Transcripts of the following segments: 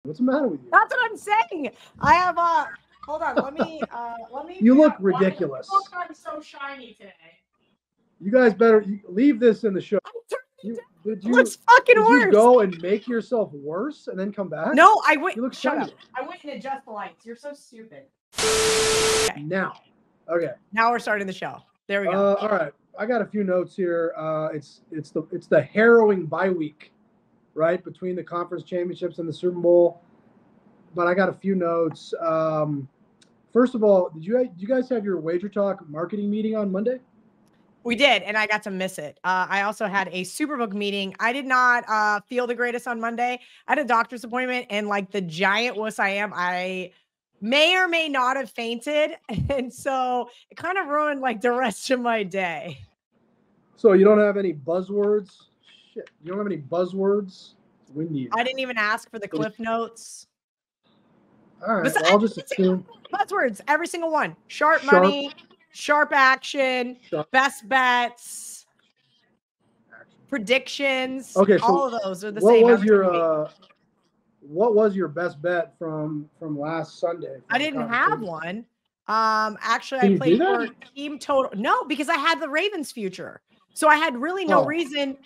What's the matter with you? That's what I'm saying. I have hold on. Let me. You look ridiculous. I'm so shiny today. You guys better leave this in the show. It looks fucking worse. You go and make yourself worse and then come back? No, I went. You look shut shiny. up. I went and adjust the lights. You're so stupid. Okay. Okay. Now we're starting the show. There we go. All right. I got a few notes here. It's the harrowing bye week, right, between the conference championships and the Super Bowl. But I got a few notes. First of all, did you guys have your WagerTalk marketing meeting on Monday? We did, and I got to miss it. I also had a SuperBook meeting. I did not feel the greatest on Monday. I had a doctor's appointment, and like the giant wuss I am, I may or may not have fainted. And so it kind of ruined like the rest of my day. So you don't have any buzzwords? Shit, you don't have any buzzwords? It's windy. I didn't even ask for the cliff notes. All right, well, I'll just assume. Buzzwords, every single one. Sharp money. Sharp action, best bets, predictions. Okay, so all of those are the same. What was your best bet from last Sunday? I didn't have one. Actually, I played for team total. No, because I had the Ravens future, so I had really no reason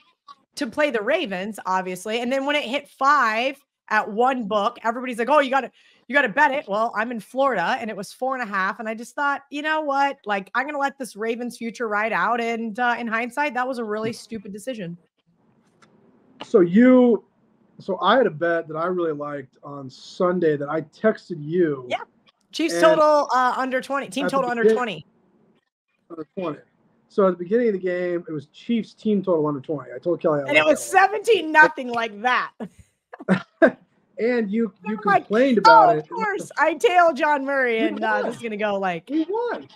to play the Ravens, obviously. And then when it hit 5 at one book, everybody's like, "Oh, you got to bet it." Well, I'm in Florida and it was 4.5. And I just thought, you know what? Like, I'm going to let this Ravens future ride out. And in hindsight, that was a really stupid decision. So I had a bet that I really liked on Sunday that I texted you. Yeah. Chiefs total under 20. Team total under 20. Under 20. So at the beginning of the game, it was Chiefs team total under 20. I told Kelly. And it was 17-0 like that. And you complained about it. Of course. I tailed John Murray, and this is going to go like. We won.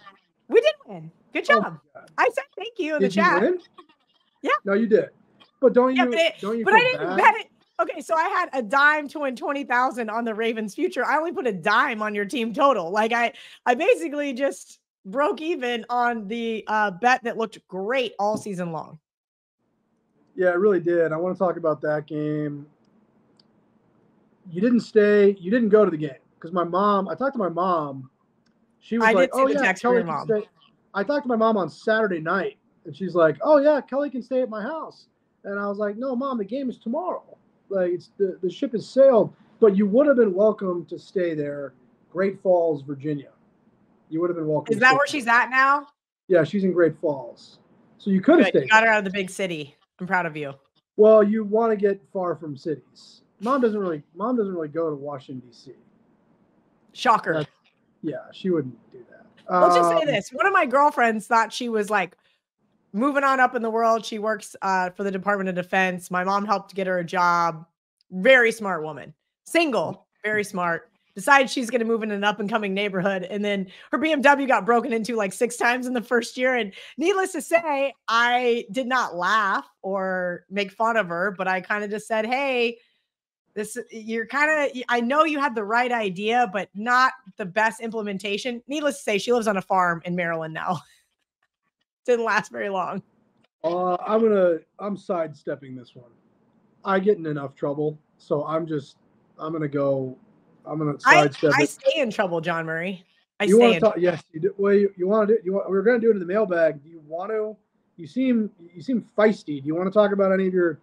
We did win. Good job. I said thank you in the chat. You win? Yeah. No, you did. But don't you? But I didn't bet it. Okay, so I had a dime to win 20,000 on the Ravens future. I only put a dime on your team total. Like I basically just broke even on the bet that looked great all season long. Yeah, it really did. I want to talk about that game. You didn't go to the game because I talked to my mom. She was like, "Oh yeah, Kelly can stay." I talked to my mom on Saturday night, and she's like, "Oh yeah, Kelly can stay at my house." And I was like, "No, Mom, the game is tomorrow. Like it's the ship has sailed, but you would have been welcome to stay there, Great Falls, Virginia. You would have been welcome." Is that where she's at now? Yeah, she's in Great Falls. So you could have stayed. You got her out of the big city. I'm proud of you. Well, you want to get far from cities. Mom doesn't really go to Washington, D.C. Shocker. Yeah, she wouldn't do that. Let's just say this. One of my girlfriends thought she was like moving on up in the world. She works for the Department of Defense. My mom helped get her a job. Very smart woman. Single. Very smart. Decides she's going to move in an up-and-coming neighborhood. And then her BMW got broken into like 6 times in the first year. And needless to say, I did not laugh or make fun of her, but I kind of just said, hey, I know you had the right idea, but not the best implementation. Needless to say, she lives on a farm in Maryland now. Didn't last very long. I'm sidestepping this one. I get in enough trouble, so I'm gonna sidestep. I stay in trouble, John Murray. Yes, you do. Well, you want to do. We're gonna do it in the mailbag. Do you want to? You seem feisty. Do you want to talk about any of your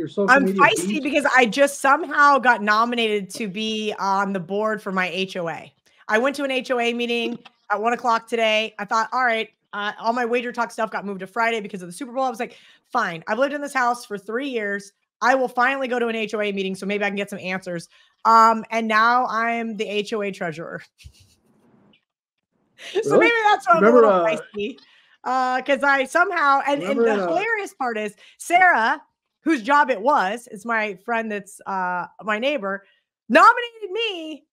social media? I'm feisty because I just somehow got nominated to be on the board for my HOA. I went to an HOA meeting at 1:00 today. I thought, all right, all my WagerTalk stuff got moved to Friday because of the Super Bowl. I was like, fine. I've lived in this house for 3 years. I will finally go to an HOA meeting, so maybe I can get some answers. And now I'm the HOA treasurer. So maybe that's why I'm a little feisty. Because I somehow, and the hilarious part is Sarah, whose job it was, is my friend that's my neighbor, nominated me.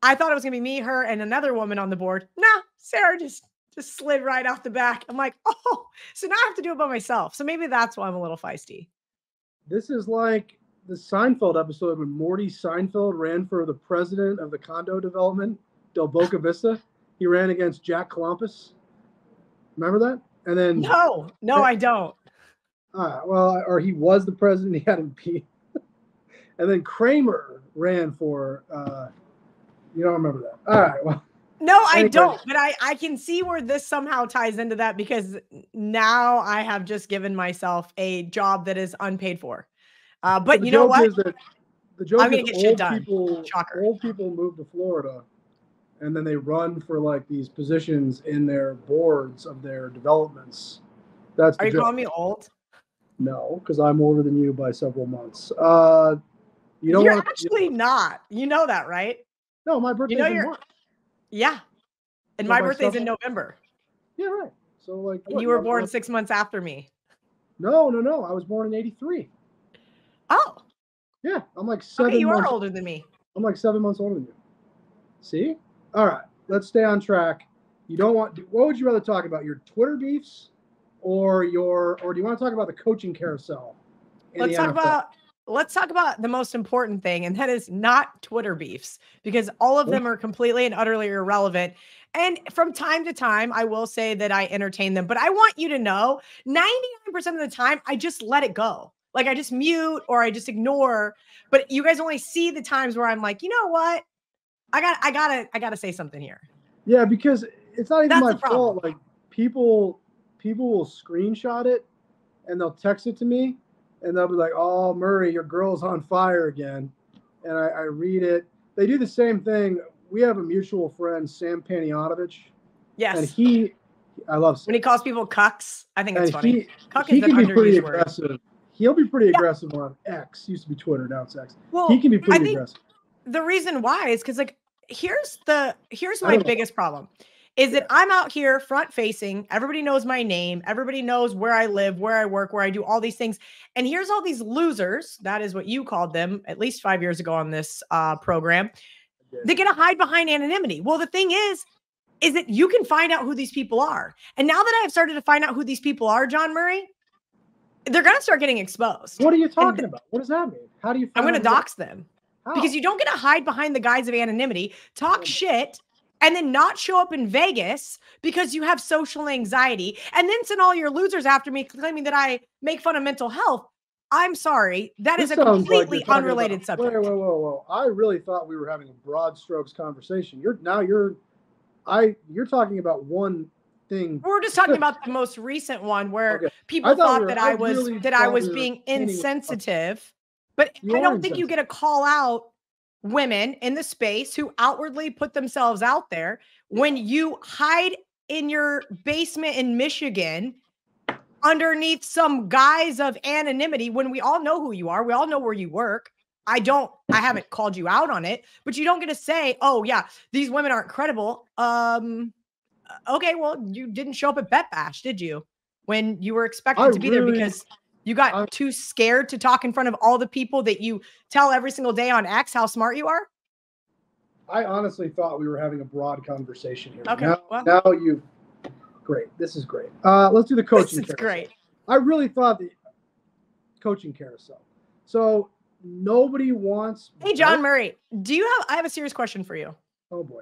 I thought it was going to be me, her, and another woman on the board. Nah, Sarah just slid right off the back. I'm like, oh, so now I have to do it by myself. So maybe that's why I'm a little feisty. This is like the Seinfeld episode when Morty Seinfeld ran for the president of the condo development, Del Boca Vista. He ran against Jack Columbus. Remember that? And then I don't. Or he was the president. He had him beat. And then Kramer ran for. You don't remember that? All right. Well. No, I don't. But I can see where this somehow ties into that, because now I have just given myself a job that is unpaid for. But you know what? The joke I'm is gonna get shit done. old people move to Florida, and then they run for like these positions in their boards of their developments. That's the Are you joke. calling me old? No, because I'm older than you by several months. You're actually not. You know that, right? No, my birthday's in March. Yeah. And my birthday's in November. Yeah, right. So like you were born 6 months after me. No. I was born in 83. Oh. Yeah. I'm like 7 months. Okay, you are older than me. I'm like 7 months older than you. See? All right. Let's stay on track. What would you rather talk about? Your Twitter beefs or do you want to talk about the coaching carousel? Let's talk about the most important thing, and that is not Twitter beefs, because all of them are completely and utterly irrelevant. And from time to time, I will say that I entertain them, but I want you to know 99% of the time, I just let it go. Like I just mute or I just ignore, but you guys only see the times where I'm like, you know what? I gotta say something here. Yeah, because it's not even my fault. Like people will screenshot it and they'll text it to me and they'll be like, "Oh, Murray, your girl's on fire again." And I read it. They do the same thing. We have a mutual friend, Sam Paniotovich. Yes. And I love Sam. When he calls people cucks, I think it's funny. Cuck is an underused aggressive. He'll be pretty aggressive on X. Used to be Twitter, now it's X. Well, he can be pretty aggressive. The reason why is because like here's my biggest problem is that I'm out here front facing. Everybody knows my name. Everybody knows where I live, where I work, where I do all these things. And here's all these losers. That is what you called them at least 5 years ago on this program. They're going to hide behind anonymity. Well, the thing is that you can find out who these people are. And now that I have started to find out who these people are, John Murray, they're going to start getting exposed. What are you talking about? What does that mean? How do you I'm going to dox them. How? Because you don't get to hide behind the guise of anonymity, talk shit, and then not show up in Vegas because you have social anxiety, and then send all your losers after me claiming that I make fun of mental health. I'm sorry. That is a completely unrelated subject. Whoa. I really thought we were having a broad strokes conversation. You're talking about one thing. We're just talking about the most recent one where people thought that I was being insensitive. But I don't think you get to call out women in the space who outwardly put themselves out there when you hide in your basement in Michigan underneath some guise of anonymity when we all know who you are. We all know where you work. I haven't called you out on it, but you don't get to say, "Oh yeah, these women aren't credible." Okay, well, you didn't show up at Bet Bash, did you? When you were expected to be there because you got too scared to talk in front of all the people that you tell every single day on X how smart you are? I honestly thought we were having a broad conversation here. Okay. Great. This is great. Let's do the coaching carousel. Great. I really thought the coaching carousel. So nobody wants. Hey, John Murray, I have a serious question for you. Oh boy.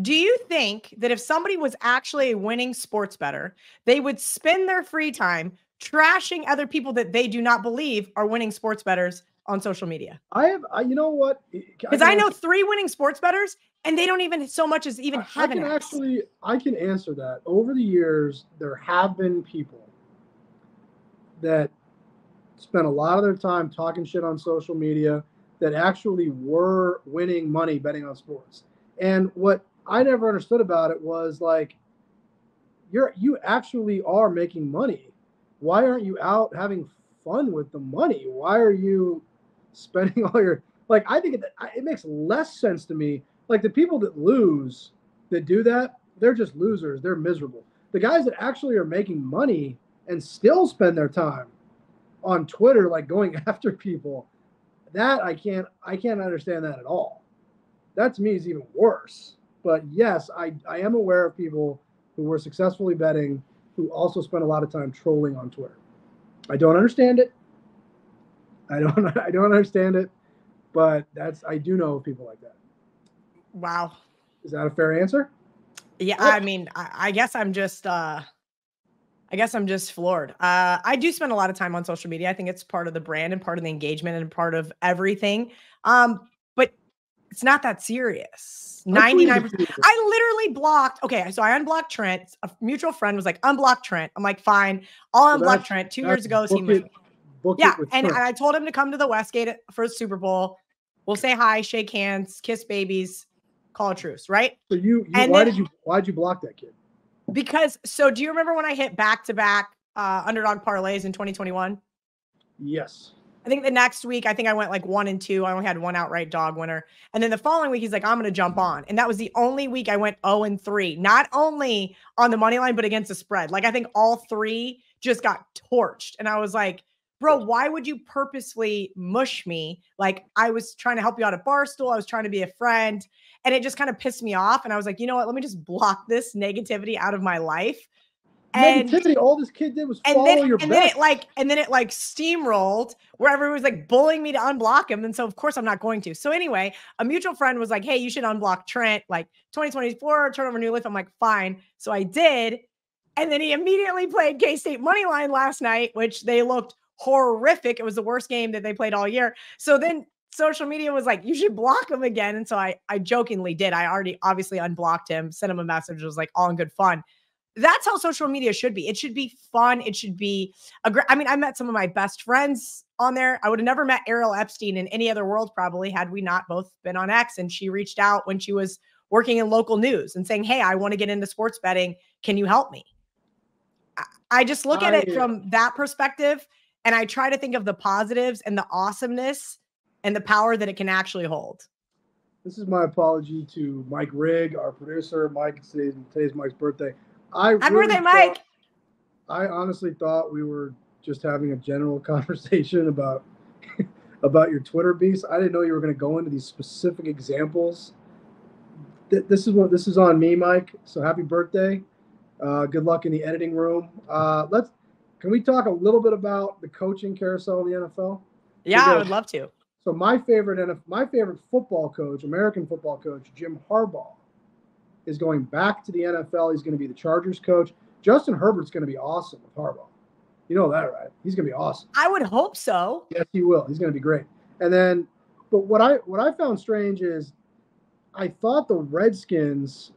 Do you think that if somebody was actually a winning sports bettor, they would spend their free time trashing other people that they do not believe are winning sports bettors on social media? You know what? Because I know 3 winning sports bettors and they don't even so much as even have an X. I can answer that. Over the years, there have been people that spent a lot of their time talking shit on social media that actually were winning money betting on sports. And what I never understood about it was like, you actually are making money. Why aren't you out having fun with the money? Why are you spending all your, like, I think it makes less sense to me. Like the people that lose, that do that, they're just losers. They're miserable. The guys that actually are making money and still spend their time on Twitter, like going after people, that I can't understand that at all. That to me is even worse. But yes, I am aware of people who were successfully betting who also spent a lot of time trolling on Twitter. I don't understand it. I don't understand it, but I do know of people like that. Wow. Is that a fair answer? Yeah, I mean, I guess I'm just I guess I'm just floored. I do spend a lot of time on social media. I think it's part of the brand and part of the engagement and part of everything. But it's not that serious. 99%. I literally blocked. Okay, so I unblocked Trent. A mutual friend was like, unblock Trent. I'm like, fine. I'll unblock Trent. 2 years ago, yeah. And I told him to come to the Westgate for the Super Bowl. We'll say hi, shake hands, kiss babies, call a truce, right? So why'd you block that kid? Because, so do you remember when I hit back-to-back underdog parlays in 2021? Yes. I think the next week, I think I went like 1 and 2. I only had one outright dog winner. And then the following week, he's like, I'm going to jump on. And that was the only week I went 0 and 3, not only on the money line, but against the spread. Like, I think all 3 just got torched. And I was like, bro, why would you purposefully mush me? Like, I was trying to help you out at Barstool. I was trying to be a friend. And it just kind of pissed me off. And I was like, you know what? Let me just block this negativity out of my life. Negativity. All this kid did was follow your bet. And then it steamrolled where everyone was like bullying me to unblock him. And so of course I'm not going to. So anyway, a mutual friend was like, hey, you should unblock Trent, like 2024 turnover new leaf. I'm like, fine. So I did. And then he immediately played K-State money line last night, which they looked horrific. It was the worst game that they played all year. So then social media was like, you should block him again. And so I jokingly did. I already obviously unblocked him, sent him a message. It was like all in good fun. That's how social media should be. It should be fun. It should be I mean, I met some of my best friends on there. I would have never met Ariel Epstein in any other world, probably, had we not both been on X. And she reached out when she was working in local news and saying, hey, I want to get into sports betting. Can you help me? I just look at it from that perspective. And I try to think of the positives and the awesomeness and the power that it can actually hold. This is my apology to Mike Rigg, our producer. Mike, today's Mike's birthday. Happy birthday, Mike. I honestly thought we were just having a general conversation about your Twitter beast. I didn't know you were going to go into these specific examples. This is on me, Mike. So happy birthday. Good luck in the editing room. Can we talk a little bit about the coaching carousel in the NFL? Yeah, I would love to. So my favorite football coach, American football coach, Jim Harbaugh, is going back to the NFL. He's going to be the Chargers coach. Justin Herbert's going to be awesome with Harbaugh. You know that, right? He's going to be awesome. I would hope so. Yes, he will. He's going to be great. And then, but what I found strange is I thought the Redskins,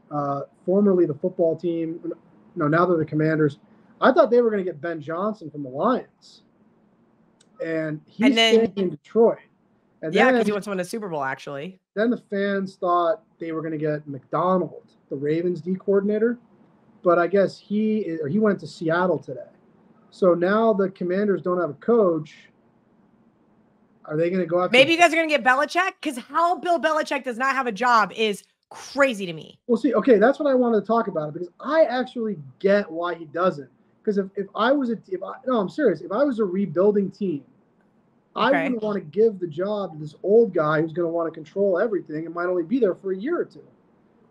formerly the football team, now they're the Commanders, I thought they were going to get Ben Johnson from the Lions. And he's staying in Detroit. Yeah, because he wants to win a Super Bowl, actually. Then the fans thought they were going to get McDonald, the Ravens D coordinator, but I guess he went to Seattle today. So now the Commanders don't have a coach. Are they going to go after? Maybe you guys are going to get Belichick, because how Bill Belichick does not have a job is crazy to me. We'll see. Okay, that's what I wanted to talk about, because I actually get why he doesn't. Because I'm serious. If I was a rebuilding team, I wouldn't want to give the job to this old guy who's going to want to control everything and might only be there for a year or two.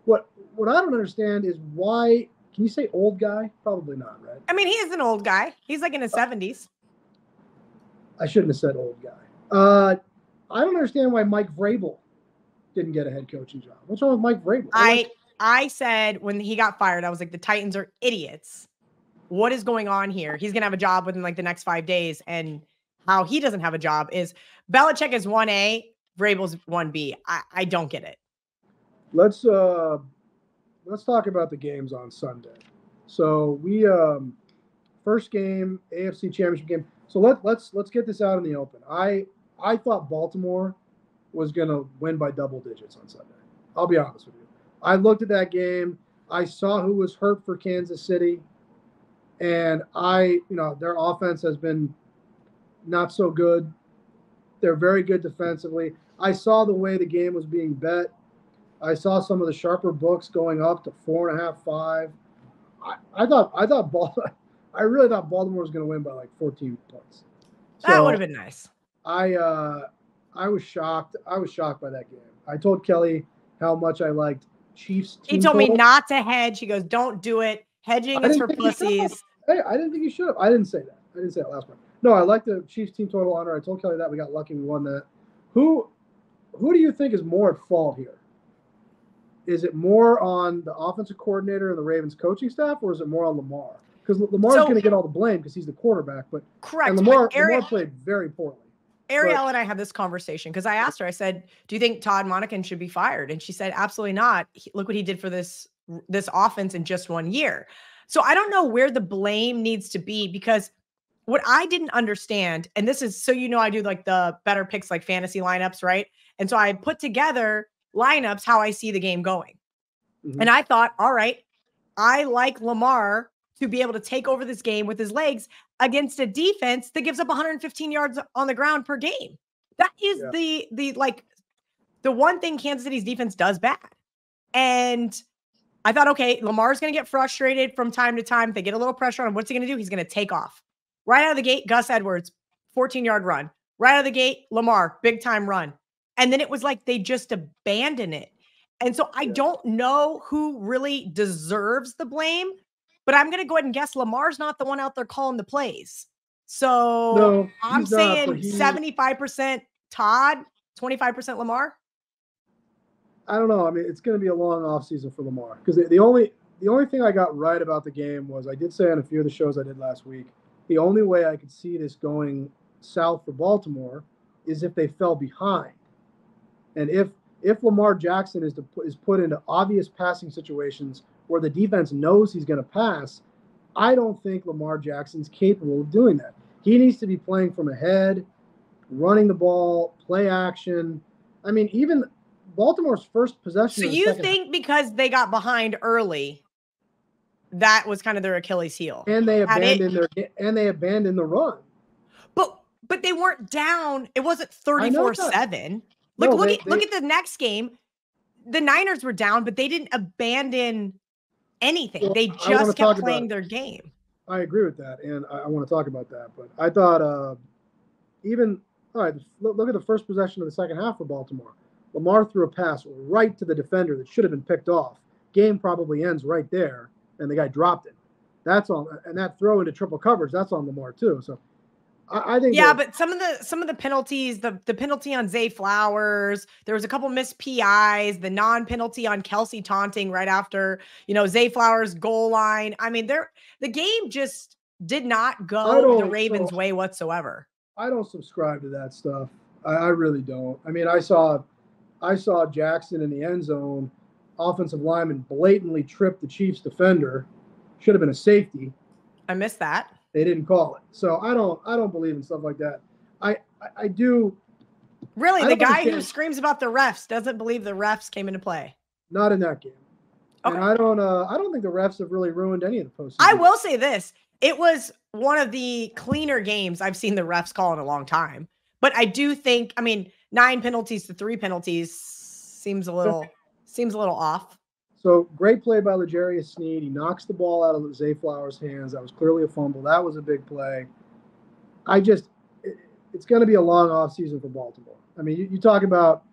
What I don't understand is why. Can you say old guy? Probably not, right? I mean, he is an old guy. He's like in his 70s. I shouldn't have said old guy. I don't understand why Mike Vrabel didn't get a head coaching job. What's wrong with Mike Vrabel? I said when he got fired, I was like, the Titans are idiots. What is going on here? He's going to have a job within like the next 5 days, and how he doesn't have a job is Belichick is 1A, Vrabel's 1B. I don't get it. Let's talk about the games on Sunday. So we first game, AFC Championship game. So let's get this out in the open. I thought Baltimore was going to win by double digits on Sunday. I'll be honest with you. I looked at that game. I saw who was hurt for Kansas City, and their offense has been not so good. They're very good defensively. I saw the way the game was being bet. I saw some of the sharper books going up to 4.5, 5. I really thought Baltimore was going to win by like 14 points. That would have been nice. I was shocked. I was shocked by that game. I told Kelly how much I liked Chiefs. He told me not to hedge. He goes, "Don't do it. Hedging is for pussies." Hey, I didn't think you should have. I didn't say that. I didn't say that last part. No, I like the Chiefs team total under. I told Kelly that. We got lucky. We won that. Who do you think is more at fault here? Is it more on the offensive coordinator and the Ravens coaching staff, or is it more on Lamar? because Lamar's going to get all the blame because he's the quarterback. But correct. And Lamar played very poorly. Ariel and I had this conversation because I asked her, I said, do you think Todd Monken should be fired? And she said, absolutely not. Look what he did for this offense in just 1 year. So I don't know where the blame needs to be, because what I didn't understand, and this is, so I do like the better picks, like fantasy lineups, right? And so I put together lineups how I see the game going. Mm-hmm. And I thought, all right, I like Lamar to be able to take over this game with his legs against a defense that gives up 115 yards on the ground per game. That is the one thing Kansas City's defense does bad. And I thought, okay, Lamar's going to get frustrated from time to time. If they get a little pressure on him, what's he going to do? He's going to take off. Right out of the gate, Gus Edwards, 14-yard run. Right out of the gate, Lamar, big-time run. And then it was like they just abandoned it. And so I don't know who really deserves the blame, but I'm going to go ahead and guess Lamar's not the one out there calling the plays. So I'm saying 75% Todd, 25% Lamar. I don't know. I mean, it's going to be a long offseason for Lamar, because the only thing I got right about the game was, I did say on a few of the shows I did last week, the only way I could see this going south for Baltimore is if they fell behind. And if Lamar Jackson is put into obvious passing situations where the defense knows he's going to pass, I don't think Lamar Jackson's capable of doing that. He needs to be playing from ahead, running the ball, play action. I mean, even Baltimore's first possession. So you think because they got behind early, that was kind of their Achilles heel, and they abandoned the run. But they weren't down. It wasn't 34-7. Look at the next game. The Niners were down, but they didn't abandon anything. Well, they just kept playing their game. I agree with that, and I want to talk about that. But I thought all right, look at the first possession of the second half for Baltimore. Lamar threw a pass right to the defender that should have been picked off. Game probably ends right there, and the guy dropped it. That's on, and that throw into triple coverage, that's on Lamar too. So I think but some of the penalties, the penalty on Zay Flowers, there was a couple missed PIs, the non-penalty on Kelsey taunting right after, Zay Flowers goal line. I mean, the game just did not go the Ravens' way whatsoever. I don't subscribe to that stuff. I really don't. I mean, I saw Jackson in the end zone, offensive lineman blatantly tripped the Chiefs defender. Should have been a safety. I missed that. They didn't call it. So I don't believe in stuff like that. I do. Really? The guy who screams about the refs doesn't believe the refs came into play? Not in that game. Okay. And I don't think the refs have really ruined any of the postseason. I will say this. It was one of the cleaner games I've seen the refs call in a long time. But I do think, 9 penalties to 3 penalties seems a little off. So great play by L'Jarius Sneed. He knocks the ball out of Zay Flowers' hands. That was clearly a fumble. That was a big play. It's going to be a long offseason for Baltimore. I mean, you talk about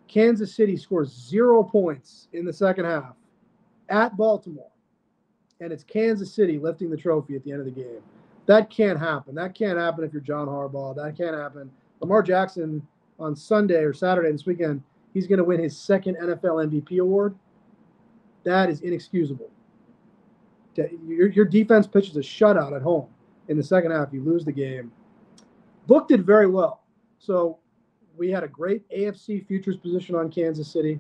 Kansas City scores 0 points in the second half at Baltimore, and it's Kansas City lifting the trophy at the end of the game. That can't happen. That can't happen if you're John Harbaugh. That can't happen. Lamar Jackson on Sunday or Saturday this weekend, he's going to win his second NFL MVP award. That is inexcusable. Your defense pitches a shutout at home in the second half. You lose the game. Book did very well. So we had a great AFC futures position on Kansas City.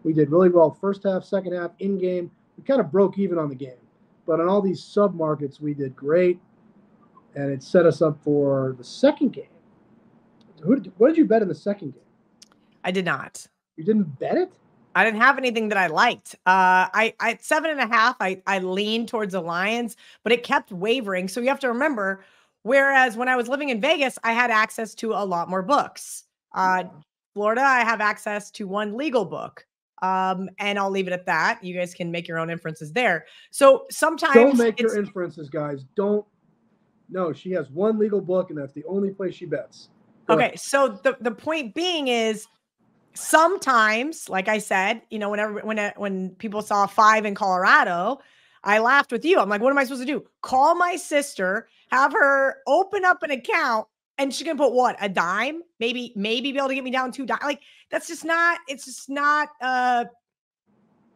We did really well first half, second half, in game. We kind of broke even on the game. But on all these sub-markets, we did great. And it set us up for the second game. What did you bet in the second game? I did not. You didn't bet it? I didn't have anything that I liked. I at 7.5, I leaned towards the Lions, but it kept wavering. So you have to remember, whereas when I was living in Vegas, I had access to a lot more books. Florida, I have access to one legal book. And I'll leave it at that. You guys can make your own inferences there. So sometimes don't make your inferences, guys. Don't. No, she has one legal book, and that's the only place she bets. Okay, so the point being is, sometimes, like I said, when people saw 5 in Colorado, I laughed with you. I'm like, what am I supposed to do? Call my sister, have her open up an account, and she's gonna put what, a dime? Maybe be able to get me down 2 dimes. Like, that's just not. It's just not.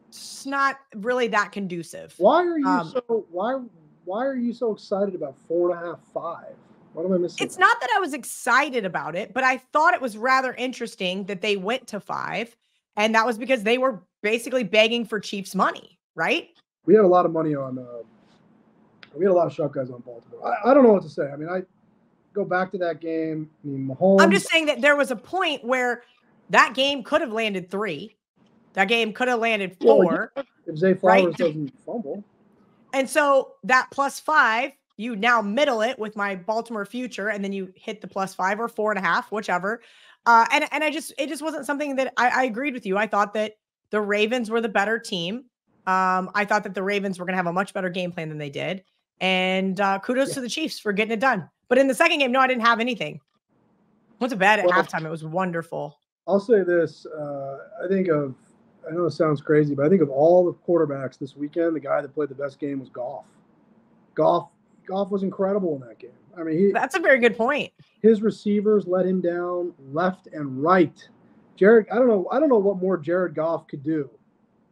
It's not really that conducive. Why are you why are you so excited about 4.5, 5? What am I missing? It's not that I was excited about it, but I thought it was rather interesting that they went to 5. And that was because they were basically begging for Chiefs money, right? We had a lot of money on we had a lot of sharp guys on Baltimore. I don't know what to say. I mean, I go back to that game. I mean, Mahomes. I'm just saying that there was a point where that game could have landed 3. That game could have landed 4. Well, if Zay Flowers doesn't fumble. And so that +5, you now middle it with my Baltimore future, and then you hit the +5 or 4.5, whichever. And it just wasn't something that I agreed with you. I thought that the Ravens were the better team. I thought that the Ravens were going to have a much better game plan than they did. And kudos to the Chiefs for getting it done. But in the second game, no, I didn't have anything. Went to bed at halftime. It was wonderful. I'll say this. I know it sounds crazy, but I think of all the quarterbacks this weekend, the guy that played the best game was Goff. Goff was incredible in that game. I mean, that's a very good point. His receivers let him down left and right. I don't know what more Jared Goff could do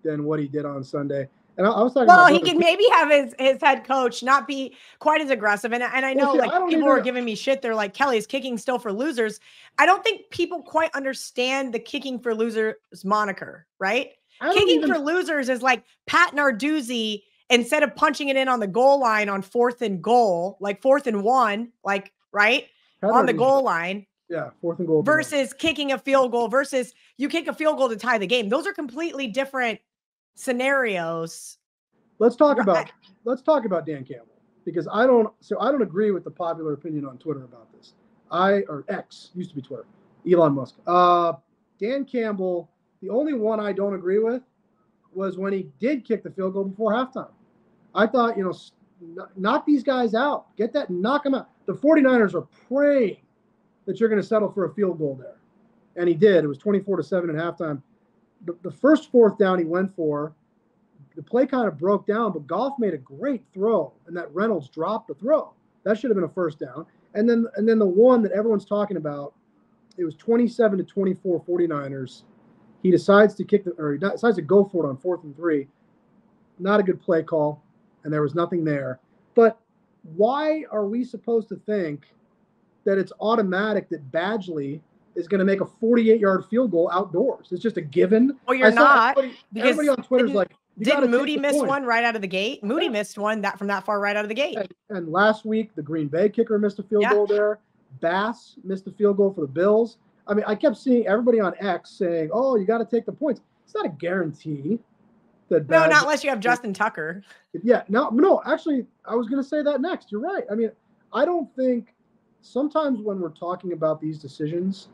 than what he did on Sunday. And I was talking about he can maybe have his head coach not be quite as aggressive. And I know people are giving me shit. They're like, Kelly, is kicking still for losers? I don't think people quite understand the kicking for losers moniker, right? Kicking for losers is like Pat Narduzzi, instead of punching it in on the goal line on 4th and goal, like 4th and 1, like, right? On the goal line. Yeah, 4th and goal. Versus kicking a field goal versus you kick a field goal to tie the game. Those are completely different scenarios. Let's talk about Dan Campbell, because I don't agree with the popular opinion on Twitter about this. Or X, used to be Twitter, Elon Musk. Dan Campbell, the only one I don't agree with was when he did kick the field goal before halftime. I thought, knock these guys out. Get that, knock them out. The 49ers are praying that you're going to settle for a field goal there. And he did. It was 24-7 at halftime. The first 4th down he went for, the play kind of broke down, but Goff made a great throw, and that Reynolds dropped the throw. That should have been a first down. And then the one that everyone's talking about, it was 27-24 49ers. He decides to decides to go for it on 4th and 3. Not a good play call, and there was nothing there. But why are we supposed to think that it's automatic that Badgley is going to make a 48-yard field goal outdoors? It's just a given. Well, you're not. Everybody on Twitter's like, didn't Moody miss one right out of the gate? Moody missed one from that far right out of the gate. And last week, the Green Bay kicker missed a field goal there. Bass missed a field goal for the Bills. I mean, I kept seeing everybody on X saying, oh, you got to take the points. It's not a guarantee. No, not unless you have Justin Tucker. Yeah, no, actually, I was going to say that next. You're right. I mean, I don't think sometimes when we're talking about these decisions,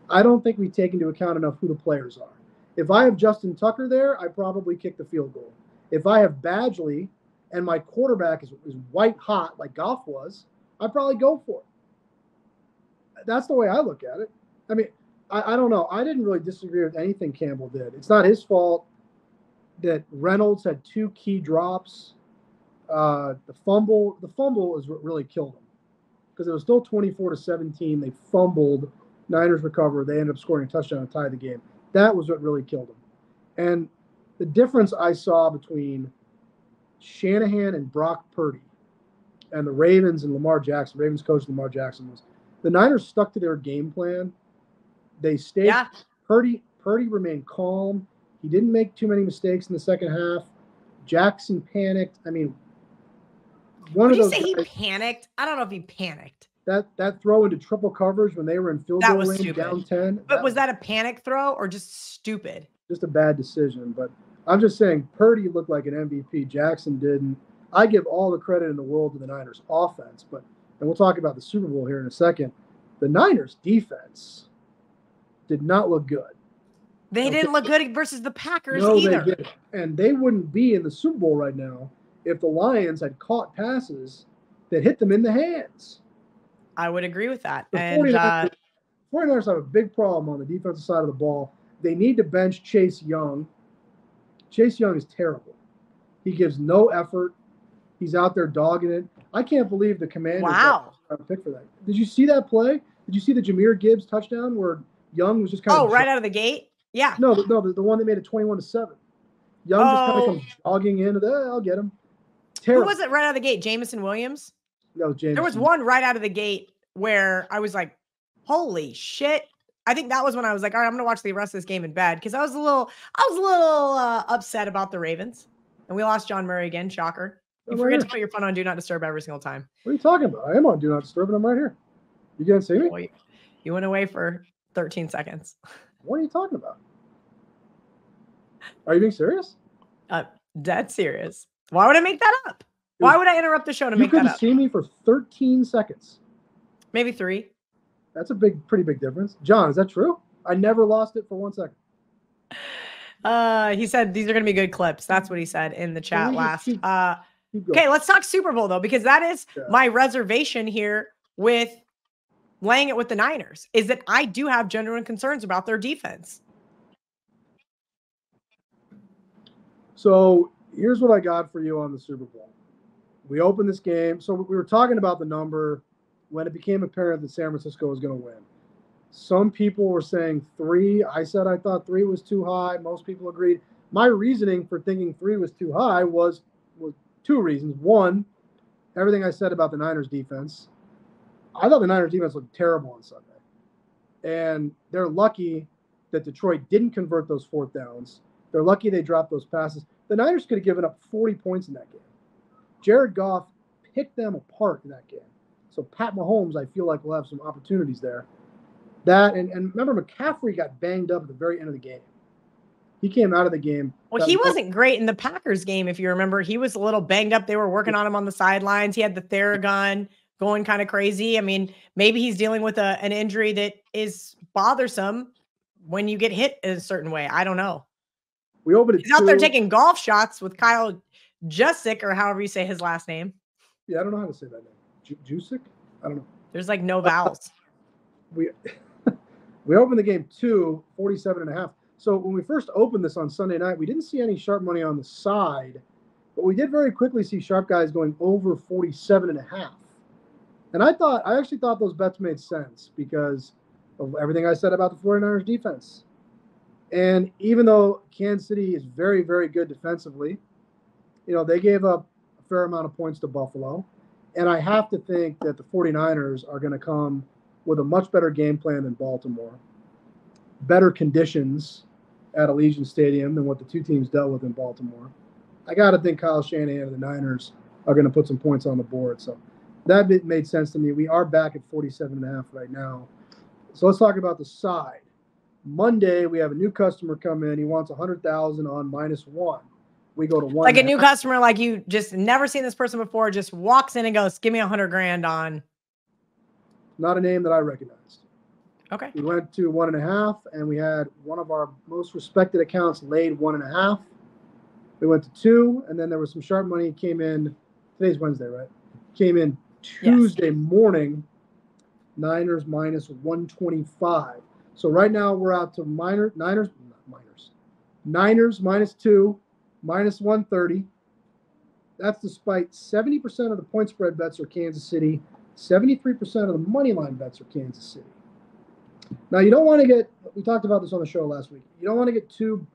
I don't think we take into account enough who the players are. If I have Justin Tucker there, I probably kick the field goal. If I have Badgley and my quarterback is white hot like Goff was, I probably go for it. That's the way I look at it. I mean, I don't know. I didn't really disagree with anything Campbell did. It's not his fault that Reynolds had 2 key drops. The fumble is what really killed him, because it was still 24-17. They fumbled. Niners recover. They end up scoring a touchdown and tie the game. That was what really killed him. And the difference I saw between Shanahan and Brock Purdy and the Ravens and Lamar Jackson, Ravens coach Lamar Jackson, was the Niners stuck to their game plan. They stayed. Yeah. Purdy remained calm. He didn't make too many mistakes in the second half. Jackson panicked. I mean, Did you say he panicked? I don't know if he panicked. That throw into triple coverage when they were in field goal range stupid. Down 10. But was that a panic throw or just stupid? Just a bad decision. But I'm just saying, Purdy looked like an MVP. Jackson didn't. I give all the credit in the world to the Niners offense, and we'll talk about the Super Bowl here in a second. The Niners defense did not look good. They didn't look good versus the Packers either. They didn't. And they wouldn't be in the Super Bowl right now if the Lions had caught passes that hit them in the hands. I would agree with that. The 49ers have a big problem on the defensive side of the ball. They need to bench Chase Young. Chase Young is terrible. He gives no effort. He's out there dogging it. I can't believe the Commanders got a pick for that. Did you see that play? Did you see the Jahmyr Gibbs touchdown where Young was just kind of... right out of the gate? Yeah. No, the one that made it 21-7. Young just kind of comes jogging in. I'll get him. Terrible. Who was it right out of the gate? Jamison Williams? No, James. There was one right out of the gate where I was like, holy shit. I think that was when I was like, all right, I'm going to watch the rest of this game in bed because I was a little upset about the Ravens. And we lost John Murray again. Shocker. You forget to put your phone on Do Not Disturb every single time. What are you talking about? I am on Do Not Disturb and I'm right here. You can't see me? Well, you went away for 13 seconds. What are you talking about? Are you being serious? Dead serious. Why would I make that up? Why would I interrupt the show to make that up? You couldn't see me for 13 seconds. Maybe 3. That's a pretty big difference. John, is that true? I never lost it for 1 second. He said these are going to be good clips. That's what he said in the chat last. Keep okay, let's talk Super Bowl though, because that is my reservation here with laying it with the Niners, is that I do have genuine concerns about their defense. So here's what I got for you on the Super Bowl. We opened this game. So we were talking about the number when it became apparent that San Francisco was going to win. Some people were saying 3. I said I thought 3 was too high. Most people agreed. My reasoning for thinking 3 was too high was 2 reasons. One, everything I said about the Niners defense. I thought the Niners defense looked terrible on Sunday. And they're lucky that Detroit didn't convert those 4th downs. They're lucky they dropped those passes. The Niners could have given up 40 points in that game. Jared Goff picked them apart in that game. So Pat Mahomes, I feel like, will have some opportunities there. That and remember, McCaffrey got banged up at the very end of the game. He came out of the game. Well, he wasn't great in the Packers game, if you remember. He was a little banged up. They were working on him on the sidelines. He had the Theragun going kind of crazy. I mean, maybe he's dealing with an injury that is bothersome when you get hit in a certain way. I don't know. We opened it. He's out there taking golf shots with Kyle Juszczyk, or however you say his last name. Yeah, I don't know how to say that name. Juszczyk? I don't know. There's like no vowels. We opened the game 47.5. So when we first opened this on Sunday night, we didn't see any sharp money on the side, but we did very quickly see sharp guys going over 47.5. And I actually thought those bets made sense because of everything I said about the 49ers defense. And even though Kansas City is very, very good defensively, they gave up a fair amount of points to Buffalo. And I have to think that the 49ers are going to come with a much better game plan than Baltimore. Better conditions at Allegiant Stadium than what the two teams dealt with in Baltimore. I got to think Kyle Shanahan and the Niners are going to put some points on the board. So that made sense to me. We are back at 47.5 right now. So let's talk about the side. Monday, we have a new customer come in. He wants 100,000 on -1. We go to 1. Like a new customer, like you just never seen this person before, just walks in and goes, give me 100 grand on. Not a name that I recognized. Okay. We went to 1.5, and we had one of our most respected accounts laid 1.5. We went to 2, and then there was some sharp money came in. Today's Wednesday, right? Came in Tuesday morning. Niners -125. So right now we're out to Niners -2, -130. That's despite 70% of the point spread bets are Kansas City, 73% of the money line bets are Kansas City. Now you don't want to get, we talked about this on the show last week, you don't want to get too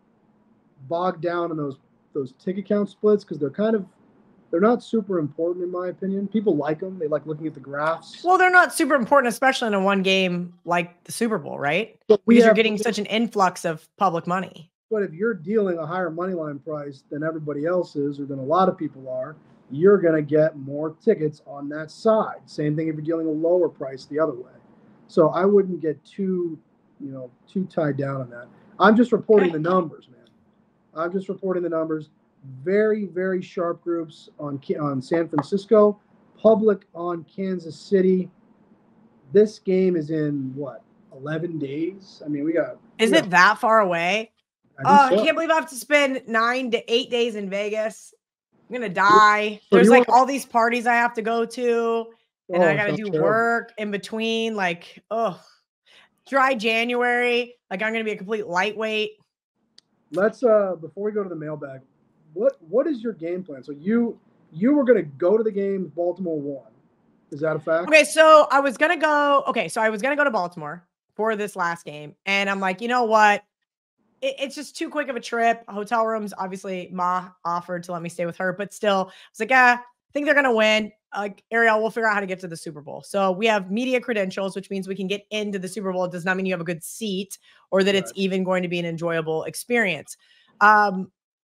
bogged down in those ticket count splits because they're not super important in my opinion. People like them. They like looking at the graphs. Well, they're not super important, especially in a one game like the Super Bowl, right? Because you're getting such an influx of public money. But if you're dealing a higher money line price than everybody else is, or than a lot of people are, you're going to get more tickets on that side. Same thing if you're dealing a lower price the other way. So I wouldn't get too tied down on that. I'm just reporting the numbers, man. I'm just reporting the numbers. Very, very sharp groups on San Francisco, public on Kansas City. This game is in 11 days? I mean, Is it that far away? I can't believe I have to spend 9 to 8 days in Vegas. I'm going to die. So There's all these parties I have to go to, and I got to do work in between. Dry January. I'm going to be a complete lightweight. Let's, before we go to the mailbag, what is your game plan? So you were going to go to the game Baltimore won. Is that a fact? Okay, so I was going to go to Baltimore for this last game. And I'm like, you know what? it's just too quick of a trip. Hotel rooms, obviously, Ma offered to let me stay with her, but still, I was like, I think they're going to win. Ariel, we'll figure out how to get to the Super Bowl. So we have media credentials, which means we can get into the Super Bowl. It does not mean you have a good seat or that it's even going to be an enjoyable experience.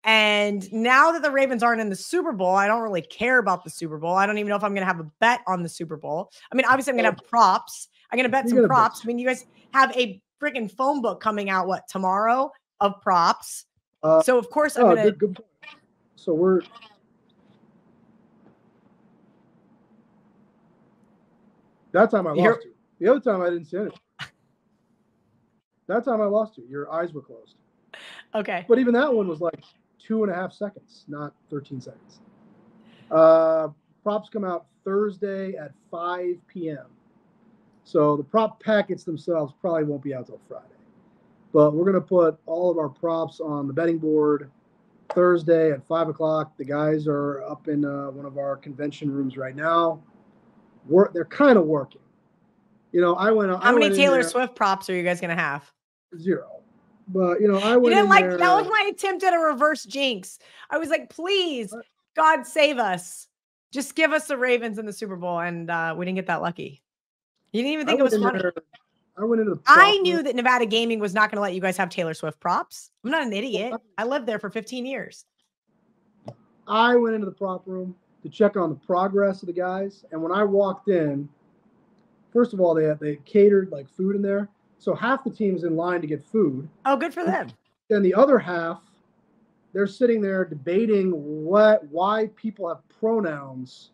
And now that the Ravens aren't in the Super Bowl, I don't really care about the Super Bowl. I don't even know if I'm going to have a bet on the Super Bowl. I mean, obviously, I'm going to have props. I'm going to bet some props. I mean, you guys have a freaking phone book coming out, tomorrow of props. So, of course, I'm going to. Good point. So we're. That time I lost you. The other time I didn't see anything. That time I lost you. Your eyes were closed. Okay. But even that one was like 2.5 seconds, not 13 seconds. Props come out Thursday at 5 p.m. So the prop packets themselves probably won't be out till Friday. But we're going to put all of our props on the betting board Thursday at 5 o'clock. The guys are up in one of our convention rooms right now. They're kind of working. You know, How many Taylor Swift props are you guys going to have? 0. But, you know, I went in there. That was my attempt at a reverse jinx. I was like, please, God save us. Just give us the Ravens in the Super Bowl. And we didn't get that lucky. You didn't even think it was funny. I went into the I knew that Nevada Gaming was not going to let you guys have Taylor Swift props. I'm not an idiot. I lived there for 15 years. I went into the prop room to check on the progress of the guys. And when I walked in, first of all, they catered like food in there. So half the team's in line to get food. Oh, good for them. And the other half, they're sitting there debating why people have pronouns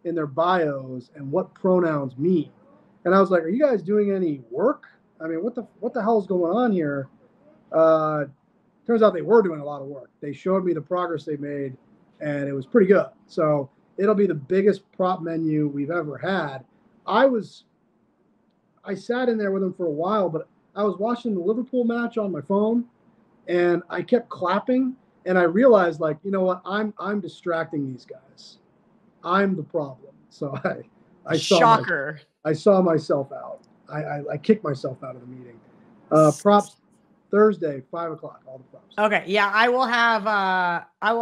in their bios and what pronouns mean. And I was like, are you guys doing any work? I mean, what the hell is going on here? Turns out they were doing a lot of work. They showed me the progress they made, and it was pretty good. So it'll be the biggest prop menu we've ever had. I sat in there with them for a while, but I was watching the Liverpool match on my phone, and I kept clapping, and I realized, like, you know what? I'm distracting these guys. I'm the problem. So I saw myself out. I kicked myself out of the meeting. Props Thursday, 5 o'clock. All the props. Okay, yeah, I will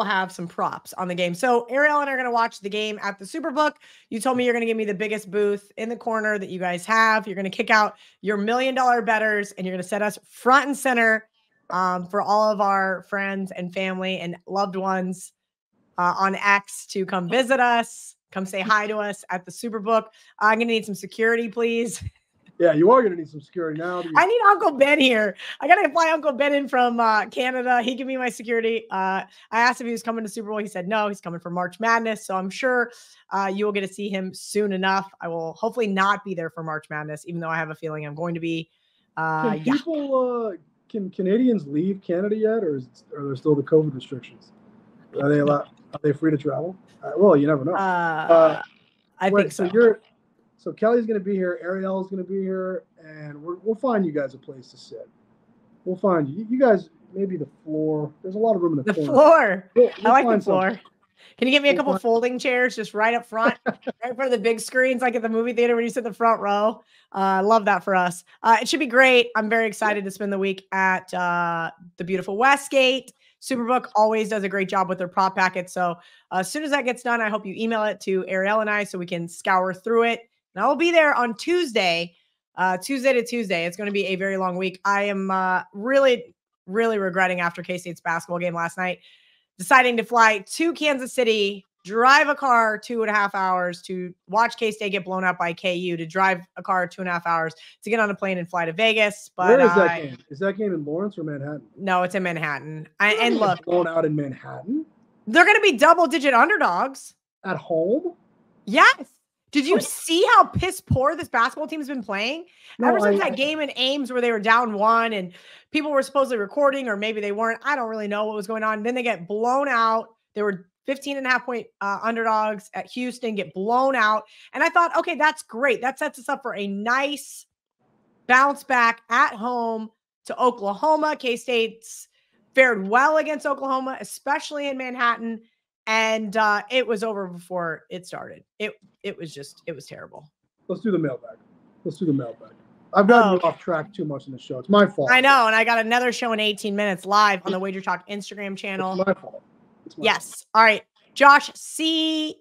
have some props on the game. So Ariel and I are going to watch the game at the SuperBook. You told me you're going to give me the biggest booth in the corner that you guys have. You're going to kick out your $1 million bettors, and you're going to set us front and center for all of our friends and family and loved ones on X to come visit us, come say hi to us at the SuperBook. I'm going to need some security, please. Yeah, you are going to need some security now. I need Uncle Ben here. I got to fly Uncle Ben in from Canada. He gave me my security. I asked if he was coming to Super Bowl. He said no, he's coming for March Madness. So I'm sure you will get to see him soon enough. I will hopefully not be there for March Madness, even though I have a feeling I'm going to be. Can Canadians leave Canada yet, or are there still the COVID restrictions? Are they allowed? Are they free to travel? Well, you never know. I think so. So Kelly's going to be here. Ariel's going to be here, and we'll find you guys a place to sit. We'll find you. You guys, maybe the floor. There's a lot of room in the corner. Floor. We'll I like the floor. Something. Can you get me a couple folding chairs just right up front, right in front of the big screens, like at the movie theater when you sit in the front row? I love that for us. It should be great. I'm very excited to spend the week at the beautiful Westgate. SuperBook always does a great job with their prop packet. So as soon as that gets done, I hope you email it to Ariel and I so we can scour through it. And I will be there on Tuesday to Tuesday. It's going to be a very long week. I am really, really regretting after K-State's basketball game last night, deciding to fly to Kansas City, drive a car 2.5 hours to watch K-State get blown out by KU, to drive a car 2.5 hours to get on a plane and fly to Vegas. But where is that game? Is that game in Lawrence or Manhattan? No, it's in Manhattan. And look, blown out in Manhattan. They're going to be double-digit underdogs at home. Yes. Did you see how piss poor this basketball team has been playing? No, Ever since that game in Ames where they were down 1 and people were supposedly recording, or maybe they weren't. I don't really know what was going on. Then they get blown out. They were 15.5-point underdogs at Houston, get blown out. And I thought, okay, that's great. That sets us up for a nice bounce back at home to Oklahoma. K-State's fared well against Oklahoma, especially in Manhattan. And it was over before it started. It was terrible. Let's do the mailbag. I've gotten you off track too much in the show. It's my fault. I know, and I got another show in 18 minutes live on the WagerTalk Instagram channel. It's my fault. Yes. All right. Josh CENV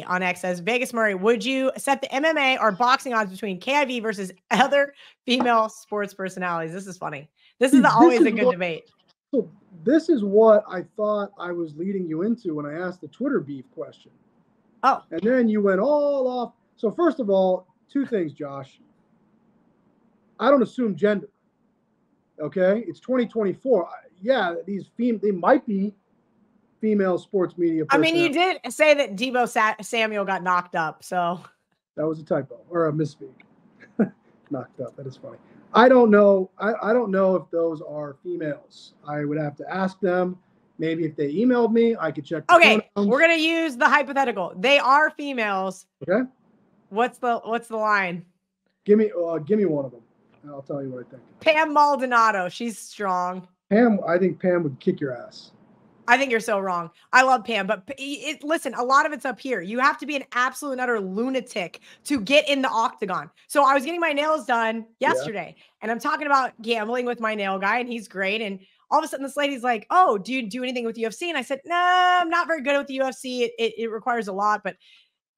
on X says, Vegas Murray, would you set the MMA or boxing odds between KIV versus other female sports personalities? This is funny. This is always a good debate. So this is what I thought I was leading you into when I asked the Twitter beef question. Oh. And then you went all off. So first of all, two things, Josh. I don't assume gender. Okay? It's 2024. Yeah, they might be female sports media personalities. I mean, you did say that Deebo Samuel got knocked up, so. That was a typo or a misspeak. Knocked up. That is funny. I don't know. I don't know if those are females. I would have to ask them. Maybe if they emailed me, I could check. Okay, we're gonna use the hypothetical. They are females. Okay. What's the line? Give me one of them, and I'll tell you what I think. Pam Maldonado. She's strong. Pam, I think Pam would kick your ass. I think you're so wrong. I love Pam, but listen, a lot of it's up here. You have to be an absolute and utter lunatic to get in the octagon. So I was getting my nails done yesterday, and I'm talking about gambling with my nail guy, and he's great. And all of a sudden, this lady's like, "Oh, do you do anything with UFC?" And I said, "No, I'm not very good with the UFC. It requires a lot, but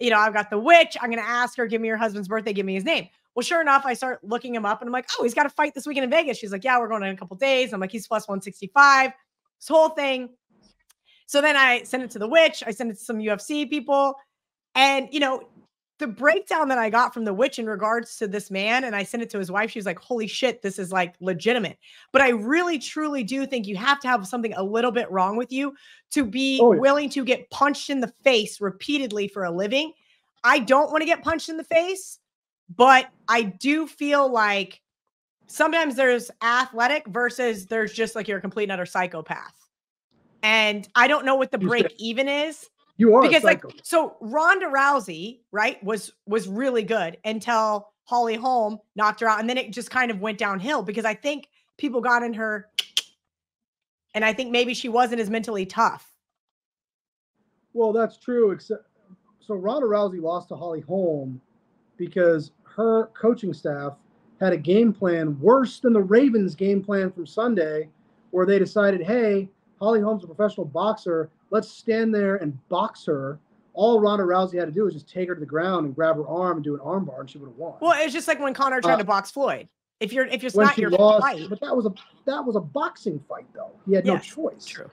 I've got the witch. I'm going to ask her, give me your husband's birthday, give me his name." Well, sure enough, I start looking him up, and I'm like, "Oh, he's got a fight this weekend in Vegas." She's like, "Yeah, we're going in a couple days." I'm like, "He's plus 165." This whole thing. So then I sent it to the witch. I sent it to some UFC people. And, the breakdown that I got from the witch in regards to this man, and I sent it to his wife, she was like, holy shit, this is like legitimate. But I really, truly do think you have to have something a little bit wrong with you to be willing to get punched in the face repeatedly for a living. I don't want to get punched in the face, but I do feel like sometimes there's athletic versus there's just like you're a complete and utter psychopath. And I don't know what the break even is. You are because so Ronda Rousey, right, was really good until Holly Holm knocked her out, and then it just kind of went downhill because I think people got in her, and I think maybe she wasn't as mentally tough. Well, that's true. So Ronda Rousey lost to Holly Holm because her coaching staff had a game plan worse than the Ravens' game plan from Sunday, where they decided, hey, Holly Holm's a professional boxer. Let's stand there and box her. All Ronda Rousey had to do was just take her to the ground and grab her arm and do an arm bar, and she would have won. Well, it's just like when Conor tried to box Floyd. If it's not your fight, but that was a boxing fight though. He had no choice. True.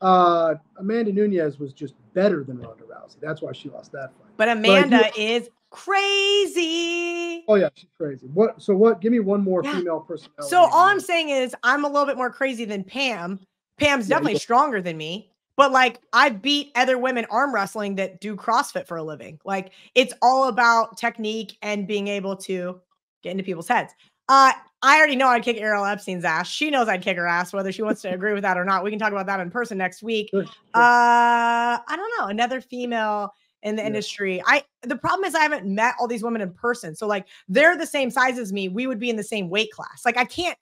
Amanda Nunes was just better than Ronda Rousey. That's why she lost that fight. But Amanda is crazy. Oh yeah, she's crazy. Give me one more female personality. So all I'm saying is I'm a little bit more crazy than Pam. Pam's definitely stronger than me, but like I beat other women arm wrestling that do CrossFit for a living. Like it's all about technique and being able to get into people's heads. I already know I'd kick Ariel Epstein's ass. She knows I'd kick her ass, whether she wants to agree with that or not. We can talk about that in person next week. Sure. I don't know. Another female in the industry. The problem is I haven't met all these women in person. So like they're the same size as me. We would be in the same weight class. Like I can't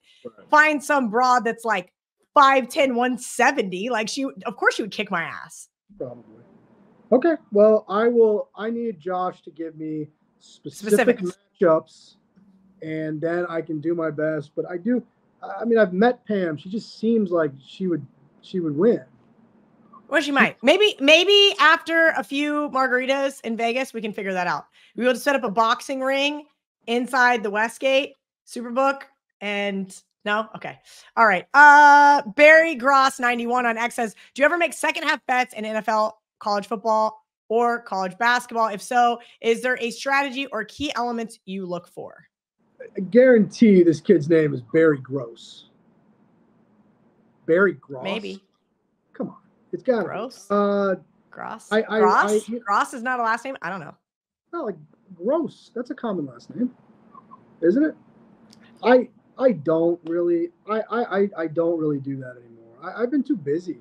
find some broad that's like 5'10", 170. Like of course she would kick my ass. Probably. Okay. Well, I need Josh to give me specific matchups, and then I can do my best. But I've met Pam. She just seems like she would win. Well, she might. Maybe after a few margaritas in Vegas, we can figure that out. We will set up a boxing ring inside the Westgate Superbook and no? Okay. All right. Barry Gross 91 on X says, do you ever make second half bets in NFL, college football, or college basketball? If so, is there a strategy or key elements you look for? I guarantee this kid's name is Barry Gross. Barry Gross? Maybe. Come on. It's got to Gross? Gross? Gross is not a last name? I don't know. No, like Gross. That's a common last name. Isn't it? I don't really do that anymore. I've been too busy.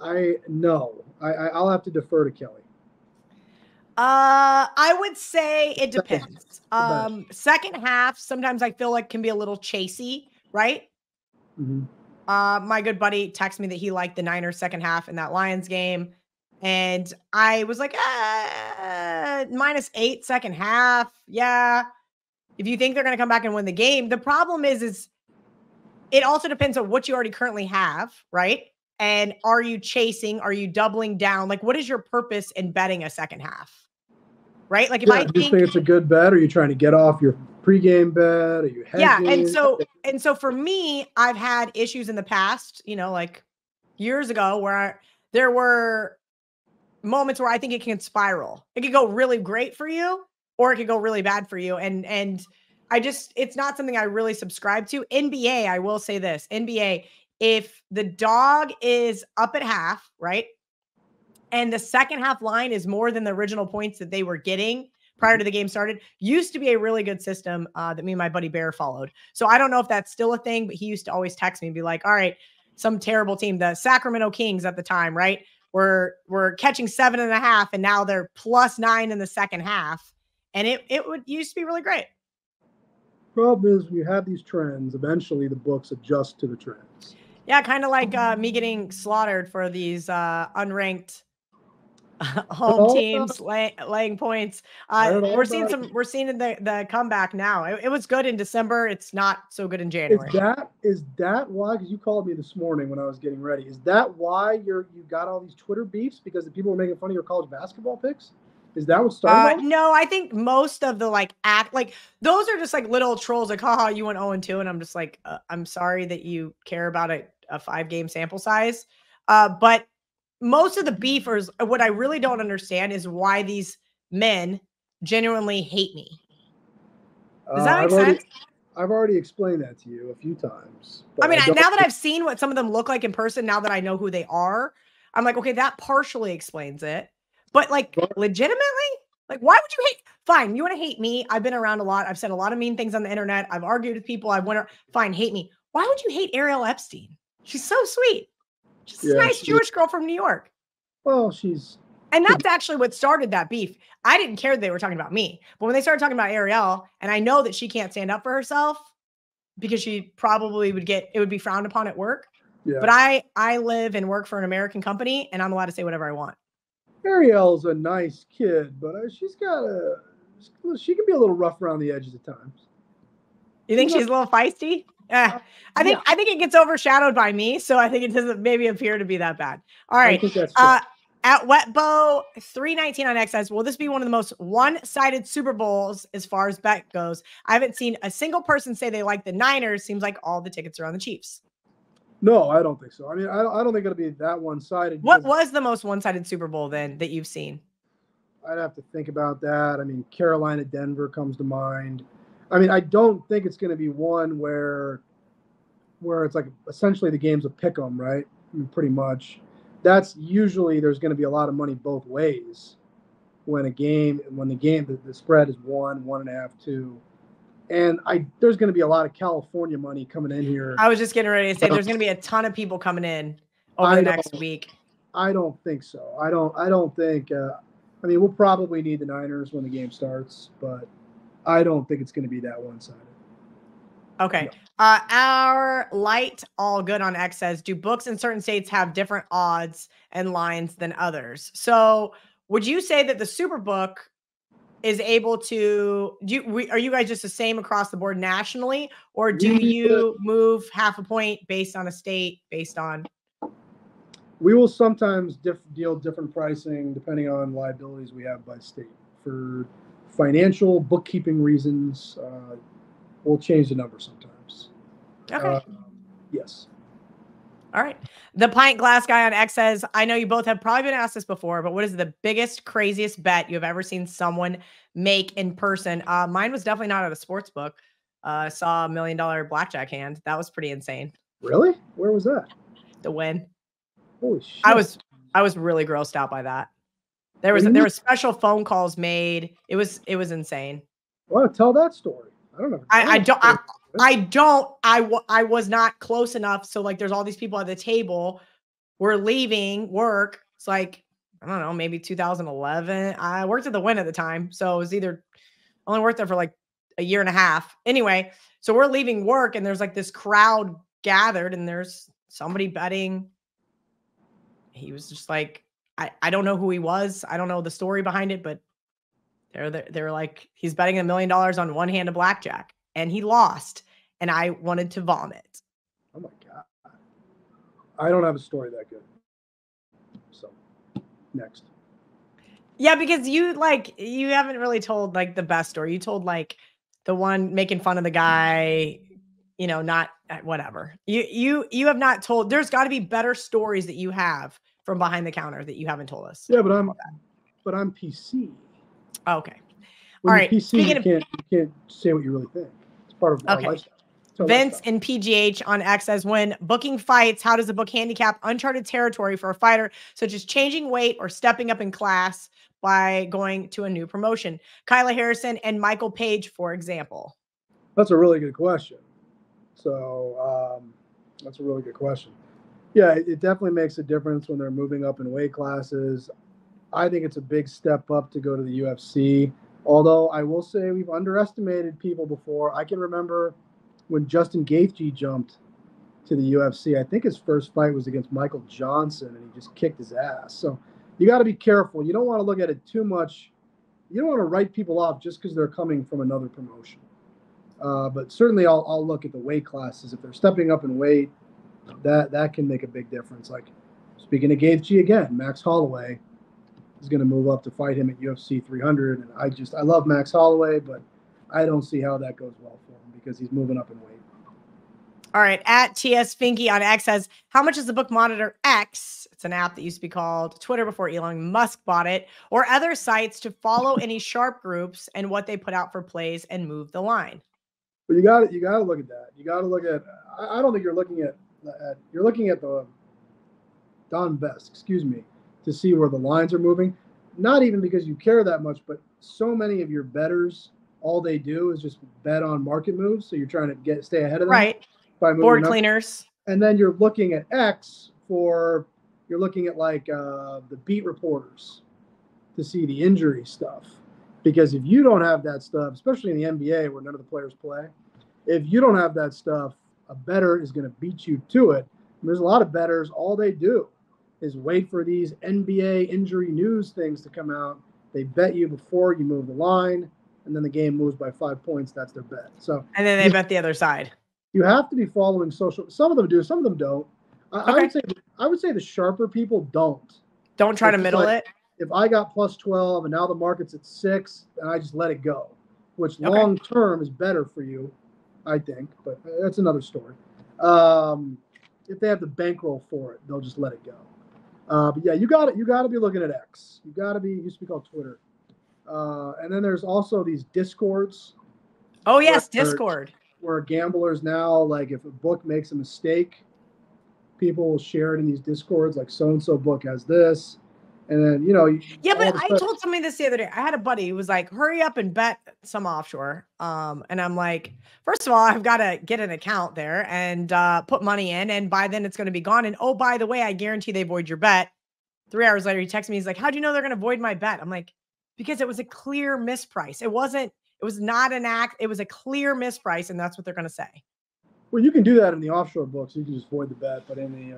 I'll have to defer to Kelly. I would say it depends. Second half, sometimes I feel like can be a little chasey, right? Mm-hmm. My good buddy texted me that he liked the Niners second half in that Lions game. And I was like, -8 second half. Yeah. if you think they're going to come back and win the game, the problem is it also depends on what you already currently have, right? And are you chasing? Are you doubling down? Like, what is your purpose in betting a second half? Right? Like, if I think it's a good bet, or are you trying to get off your pregame bet? Are you hedging? Yeah, and so for me, I've had issues in the past, you know, like years ago, where there were moments where I think it can spiral. It could go really great for you, or it could go really bad for you. And it's not something I really subscribe to. NBA, I will say this. NBA, if the dog is up at half, right? And the second half line is more than the original points that they were getting prior to the game started, used to be a really good system that me and my buddy Bear followed. So I don't know if that's still a thing, but he used to always text me and be like, all right, some terrible team, the Sacramento Kings at the time, right? We're catching 7.5, and now they're +9 in the second half. And it used to be really great. Problem is, when you have these trends, eventually the books adjust to the trends. Yeah, kind of like me getting slaughtered for these unranked home teams laying points. We're seeing the comeback now. It was good in December. It's not so good in January. Is that why? Because you called me this morning when I was getting ready. Is that why you got all these Twitter beefs because the people were making fun of your college basketball picks? Is that what started? No, I think most of the those are just like little trolls like, haha, you went 0-2, and I'm just like, I'm sorry that you care about a 5-game sample size, but most of the beefers, what I really don't understand is why these men genuinely hate me. Does that make sense? I've already explained that to you a few times. I mean, now that I've seen what some of them look like in person, now that I know who they are, I'm like, okay, that partially explains it. But legitimately, like, why would you hate? Fine, you want to hate me. I've been around a lot. I've said a lot of mean things on the internet. I've argued with people. Fine, hate me. Why would you hate Ariel Epstein? She's so sweet. She's a nice Jewish girl from New York. Well, and that's actually what started that beef. I didn't care that they were talking about me, but when they started talking about Ariel, and I know that she can't stand up for herself because she probably would be frowned upon at work. Yeah. But I live and work for an American company, and I'm allowed to say whatever I want. Ariel's a nice kid, but she can be a little rough around the edges at times. You think she's a little feisty? I think it gets overshadowed by me, so I think it doesn't maybe appear to be that bad. All right. At Wetbo, 319 on XS. Will this be one of the most one-sided Super Bowls as far as bet goes? I haven't seen a single person say they like the Niners. Seems like all the tickets are on the Chiefs. No, I don't think so. I mean, I don't think it'll be that one-sided. What was the most one-sided Super Bowl then that you've seen? I'd have to think about that. I mean, Carolina, Denver comes to mind. I mean, I don't think it's going to be one where it's like essentially the game's a pick 'em, right? I mean, pretty much. That's usually there's going to be a lot of money both ways when the spread is 1.5, 2. And there's going to be a lot of California money coming in here. I was just getting ready to say there's going to be a ton of people coming in over the next week. I don't think so. I don't think. I mean, we'll probably need the Niners when the game starts, but I don't think it's going to be that one-sided. Okay. No. Our light all good on X says, do books in certain states have different odds and lines than others? So would you say that the SuperBook is able to are you guys just the same across the board nationally, or do you move half a point based on a state based on? We will sometimes deal different pricing depending on liabilities we have by state. For financial bookkeeping reasons, we'll change the number sometimes. Okay. Yes. All right. The pint glass guy on X says, I know you both have probably been asked this before, but what is the biggest, craziest bet you have ever seen someone make in person? Mine was definitely not at a sports book. I saw $1 million blackjack hand. That was pretty insane. Really? Where was that? The win. Holy shit. I was really grossed out by that. There were special phone calls made. It was insane. Well, tell that story. I don't know. I was not close enough. So like, there's all these people at the table. We're leaving work. It's like, I don't know, maybe 2011. I worked at the Wynn at the time. So it was only worked there for like a year and a half. Anyway, so we're leaving work and there's like this crowd gathered and there's somebody betting. He was just like, I don't know who he was. I don't know the story behind it, but They're like, he's betting $1 million on one hand of blackjack, and he lost, and I wanted to vomit. Oh my God. I don't have a story that good. So next. Yeah, because you haven't really told like the best story. You told like the one making fun of the guy, not whatever. You have not told. There's got to be better stories that you have from behind the counter that you haven't told us. Yeah, but I'm PC. Okay. When you're PC, you can't say what you really think. It's part of our lifestyle. Vince in PGH on X says, when booking fights, how does the book handicap uncharted territory for a fighter, such as changing weight or stepping up in class by going to a new promotion? Kyla Harrison and Michael Page, for example. That's a really good question. So that's a really good question. Yeah, it definitely makes a difference when they're moving up in weight classes. I think it's a big step up to go to the UFC. Although I will say we've underestimated people before. I can remember when Justin Gaethje jumped to the UFC. I think his first fight was against Michael Johnson, and he just kicked his ass. So you got to be careful. You don't want to look at it too much. You don't want to write people off just because they're coming from another promotion. But certainly I'll look at the weight classes. If they're stepping up in weight, that can make a big difference. Like, speaking of Gaethje again, Max Holloway is going to move up to fight him at UFC 300. And I love Max Holloway, but I don't see how that goes well for him because he's moving up in weight. All right. At TS Finky on X says, how much is the Book Monitor X? It's an app that used to be called Twitter before Elon Musk bought it, or other sites to follow any sharp groups and what they put out for plays and move the line. But you got to look at that. You got to look at, I don't think you're looking at the Don Best, to see where the lines are moving. Not even because you care that much, but so many of your bettors, all they do is just bet on market moves. So you're trying to stay ahead of them. Right. By board cleaners. And then you're looking at X you're looking at like the beat reporters to see the injury stuff. Because if you don't have that stuff, especially in the NBA where none of the players play, if you don't have that stuff, a bettor is going to beat you to it. And there's a lot of bettors, all they do is wait for these NBA injury news things to come out. They bet you before you move the line, and then the game moves by 5 points. That's their bet. And then they bet the other side. You have to be following social. Some of them do, some of them don't. I would say the sharper people don't. Don't try to middle it. If I got plus 12 and now the market's at 6, and I just let it go, which long term is better for you, I think. But that's another story. If they have the bankroll for it, they'll just let it go. But yeah, you got to be looking at X. It used to be called Twitter. And then there's also these Discords. Oh yes, Discord. Where gamblers now, like if a book makes a mistake, people will share it in these Discords, like so-and-so book has this. And then, Yeah, but I told somebody this the other day. I had a buddy who was like, hurry up and bet some offshore. And I'm like, first of all, I've got to get an account there and put money in. And by then it's going to be gone. And oh, by the way, I guarantee they void your bet. 3 hours later, he texts me. He's like, how'd you know they're going to void my bet? I'm like, because it was a clear misprice. It was not an act. It was a clear misprice. And that's what they're going to say. Well, you can do that in the offshore books. You can just void the bet. But in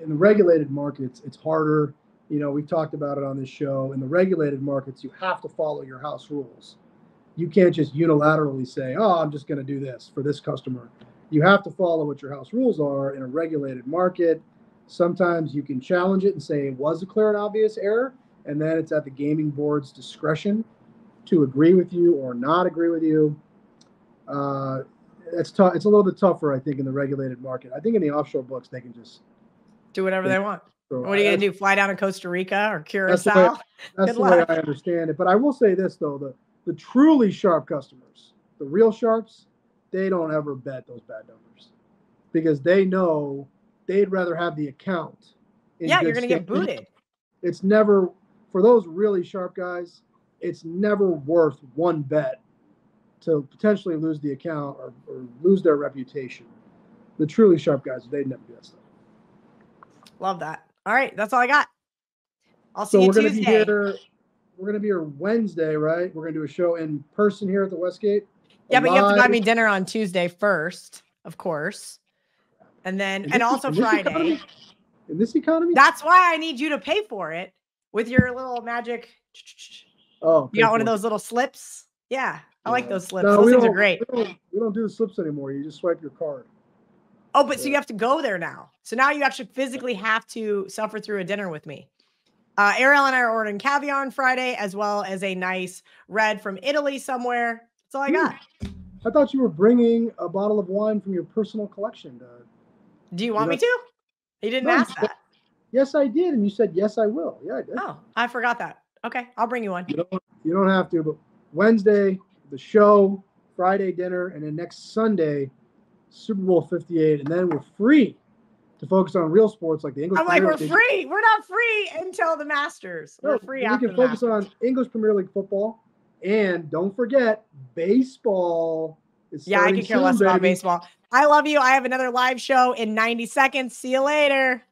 the regulated markets, it's harder. We've talked about it on this show. In the regulated markets, you have to follow your house rules. You can't just unilaterally say, oh, I'm just going to do this for this customer. You have to follow what your house rules are in a regulated market. Sometimes you can challenge it and say it was a clear and obvious error, and then it's at the gaming board's discretion to agree with you or not agree with you. It's tough. It's a little bit tougher, I think, in the regulated market. I think in the offshore books, they can just do whatever they want. So what are you going to do? Fly down to Costa Rica or Curacao? That's the way I understand it. But I will say this, though. The truly sharp customers, the real sharps, they don't ever bet those bad numbers because they know they'd rather have the account. Yeah, you're going to get booted. It's never, for those really sharp guys, it's never worth one bet to potentially lose the account or lose their reputation. The truly sharp guys, they'd never do that stuff. Love that. All right, that's all I got. I'll see you Tuesday. We're going to be here Wednesday, right? We're going to do a show in person here at the Westgate. Yeah, but you have to buy me dinner on Tuesday first, of course. And then, and also Friday. In this economy? That's why I need you to pay for it with your little magic Oh, You got one of those little slips? Yeah, I like those slips. No, those things are great. We don't do the slips anymore. You just swipe your card. Oh, but so you have to go there now. So now you actually physically have to suffer through a dinner with me. Ariel and I are ordering caviar on Friday, as well as a nice red from Italy somewhere. That's all I got. I thought you were bringing a bottle of wine from your personal collection. Do you want me to? You didn't ask that. Yes, I did. And you said, yes, I will. Yeah, I did. Oh, I forgot that. Okay, I'll bring you one. You don't have to, but Wednesday, the show, Friday dinner, and then next Sunday, Super Bowl 58. And then we're free to focus on real sports like the English Premier League. We're free. We're not free until the Masters. We're free after the Masters. We can focus on English Premier League football. And don't forget, baseball is starting I can care less about baseball. I love you. I have another live show in 90 seconds. See you later.